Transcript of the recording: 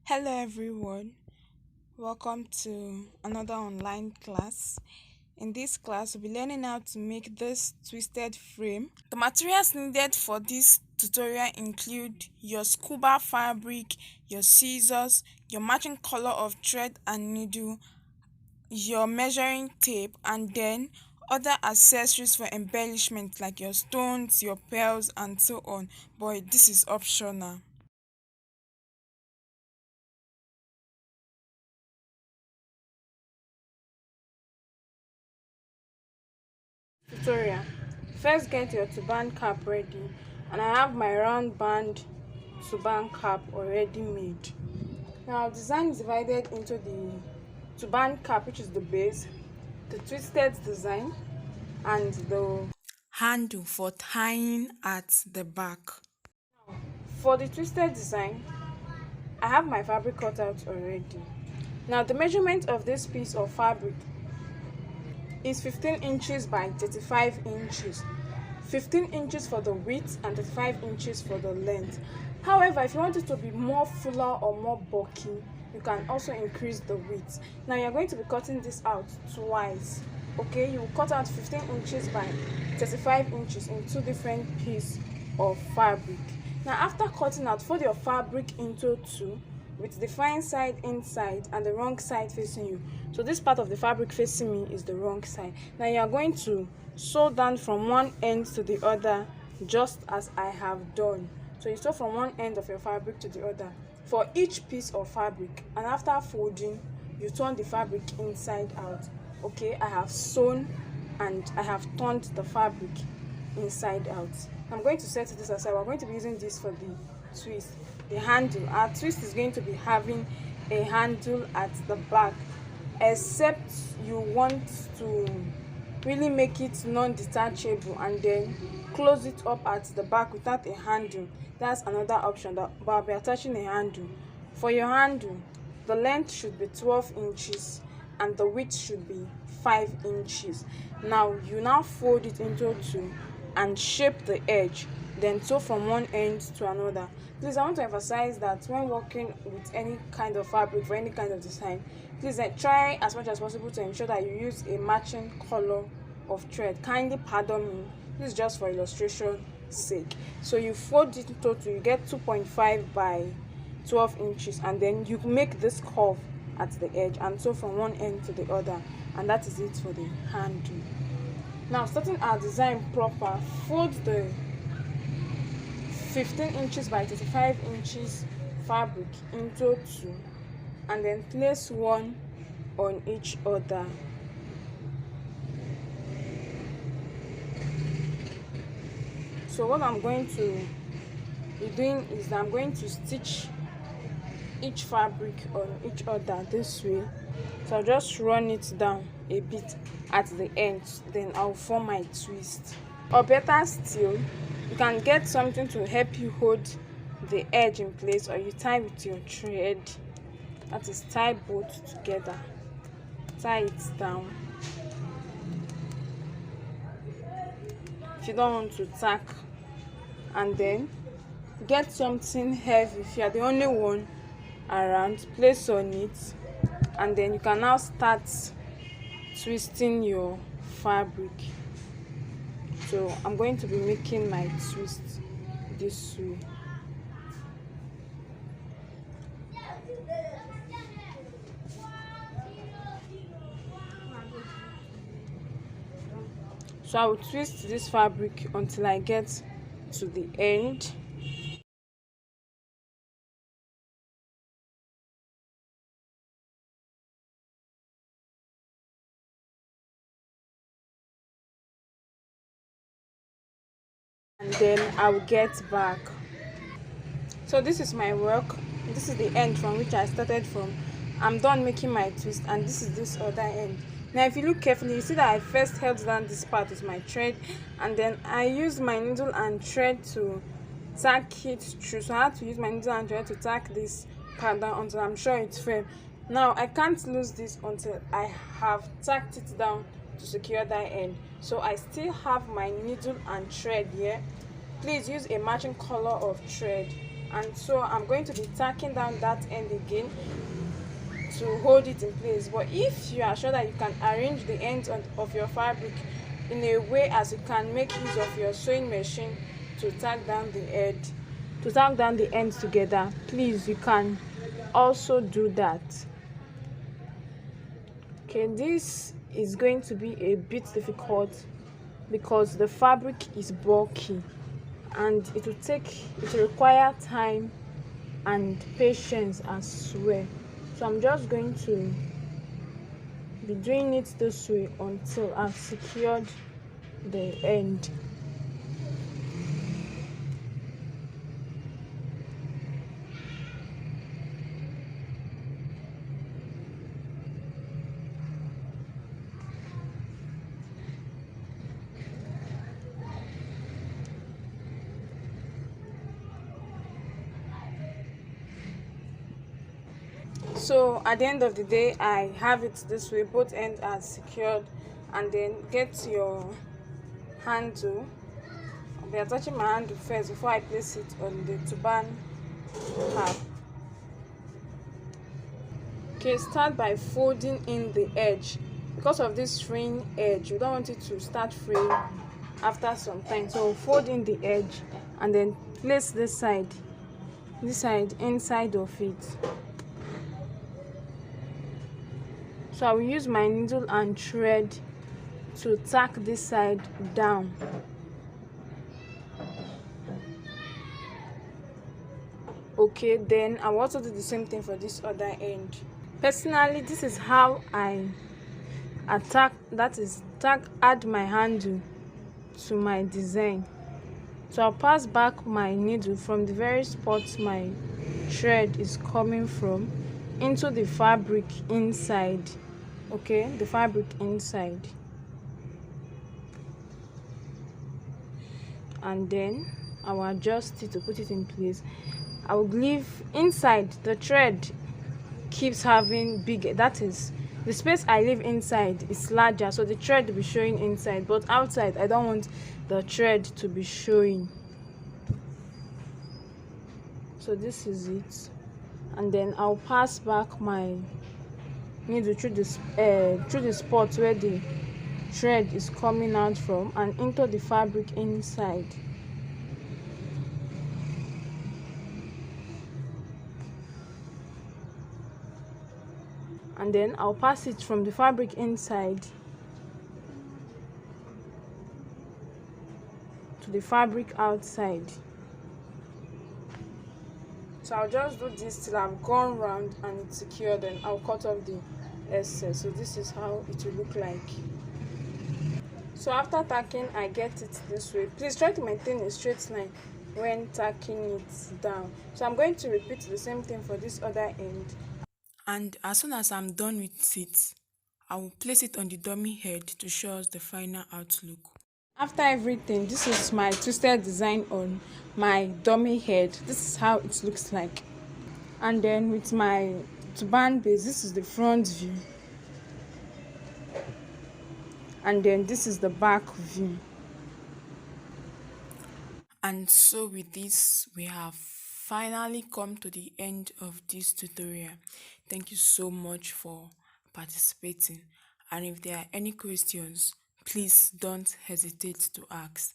Hello everyone, welcome to another online class. In this class, we'll be learning how to make this twisted frame. The materials needed for this tutorial include your scuba fabric, your scissors, your matching color of thread and needle, your measuring tape, and then other accessories for embellishment like your stones, your pearls, and so on. But this is optional. Tutorial. First, get your turban cap ready, and I have my round band turban cap already made. Now, design is divided into the turban cap, which is the base, the twisted design, and the handle for tying at the back. For the twisted design, I have my fabric cut out already. Now, the measurement of this piece of fabric is 15 inches by 35 inches. 15 inches for the width and 35 inches for the length. However, if you want it to be more fuller or more bulky, you can also increase the width. Now you're going to be cutting this out twice. Okay, you will cut out 15 inches by 35 inches in two different pieces of fabric. Now after cutting out, fold your fabric into two, with the fine side inside and the wrong side facing you. So this part of the fabric facing me is the wrong side. Now you are going to sew down from one end to the other, just as I have done. So you sew from one end of your fabric to the other for each piece of fabric, and after folding you turn the fabric inside out. Okay, I have sewn and I have turned the fabric inside out. I'm going to set this aside. We're going to be using this for the twist. The handle, our twist is going to be having a handle at the back, except you want to really make it non-detachable and then close it up at the back without a handle. That's another option, but I'll be attaching a handle. For your handle, the length should be 12 inches and the width should be 5 inches. Now you now fold it into two and shape the edge, then sew from one end to another. Please, I want to emphasize that when working with any kind of fabric for any kind of design, please try as much as possible to ensure that you use a matching color of thread. Kindly pardon me, this is just for illustration sake. So you fold it into two, you get 2.5 by 12 inches, and then you make this curve at the edge and sew from one end to the other, and that is it for the handle. Now, starting our design proper, fold the 15 inches by 35 inches fabric into two and then place one on each other. So what I'm going to be doing is I'm going to stitch each fabric on each other this way. So I'll just run it down a bit at the end, then I'll form my twist. Or better still, you can get something to help you hold the edge in place, or you tie with your thread. That is, tie both together, tie it down. If you don't want to tack, and then get something heavy. If you are the only one around, place on it, and then you can now start twisting your fabric. So I'm going to be making my twist this way. So I will twist this fabric until I get to the end. And then I will get back. So this is my work. This is the end from which I started from. I'm done making my twist, and this is this other end. Now if you look carefully, you see that I first held down this part with my thread, and then I used my needle and thread to tack it through. So I had to use my needle and thread to tack this part down until I'm sure it's firm. Now I can't lose this until I have tacked it down to secure that end. So I still have my needle and thread here. Please use a matching color of thread and so I'm going to be tacking down that end again to hold it in place. But if you are sure that you can arrange the ends of your fabric in a way as you can make use of your sewing machine to tack down the ends together, please, you can also do that. Okay, this is going to be a bit difficult because the fabric is bulky and it will require time and patience as well. So I'm just going to be doing it this way until I've secured the end. So at the end of the day, I have it this way, both ends are secured. And then get your handle. I'll be attaching my handle first before I place it on the turban cap. Okay, start by folding in the edge. Because of this fraying edge, you don't want it to start fraying after some time, so fold in the edge and then place this side inside of it. So I will use my needle and thread to tack this side down. Okay, then I will also do the same thing for this other end. Personally, this is how I add my handle to my design. So I'll pass back my needle from the very spot my thread is coming from into the fabric inside. Okay, the fabric inside, and then I will adjust it to put it in place. I will leave inside the thread keeps having big, that is, the space I leave inside is larger, so the thread will be showing inside, but outside I don't want the thread to be showing. So this is it, and then I'll pass back my needle through the spot where the thread is coming out from and into the fabric inside. And then I'll pass it from the fabric inside to the fabric outside. So I'll just do this till I've gone round and it's secure, then I'll cut off the excess. So this is how it will look like. So after tacking, I get it this way. Please try to maintain a straight line when tacking it down. So I'm going to repeat the same thing for this other end. And as soon as I'm done with it, I will place it on the dummy head to show us the final outlook. After everything, this is my twisted design on my dummy head. This is how it looks like. And then with my turban base, this is the front view. And then this is the back view. And so with this, we have finally come to the end of this tutorial. Thank you so much for participating. And if there are any questions, please don't hesitate to ask.